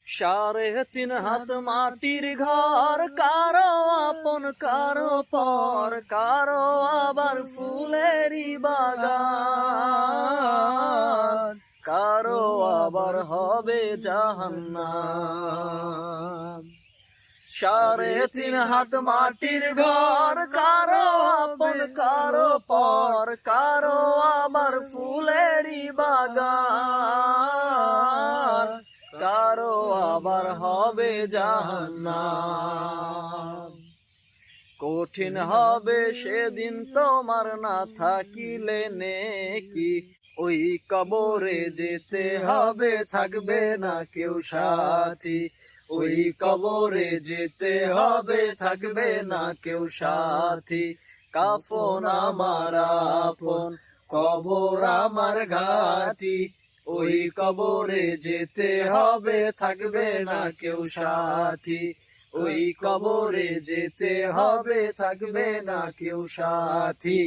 3.5 হাত মাটির ঘর, কারো আপন কারো পর, কারো আবার ফুলেরই বাগান, কারো আবার হবে জাহান্নাম। 3.5 হাত মাটির ঘর, কারো আপন কারো পর, কারো আবার ফুলেরই বাগান, কারো আবার হবে জাহান্নাম। কঠিন হবে সেদিন তোমার না থাকিলে নেকি, ওই কবরে যেতে হবে থাকবে না কেউ সাথী, ওই কবরে যেতে হবে থাকবে না কেউ সাথী। কাফন আমার আপন, কবর আমার ঘাটি, ওই কবরে যেতে হবে থাকবে না কেউ সাথী, ওই কবরে যেতে হবে থাকবে না কেউ সাথী।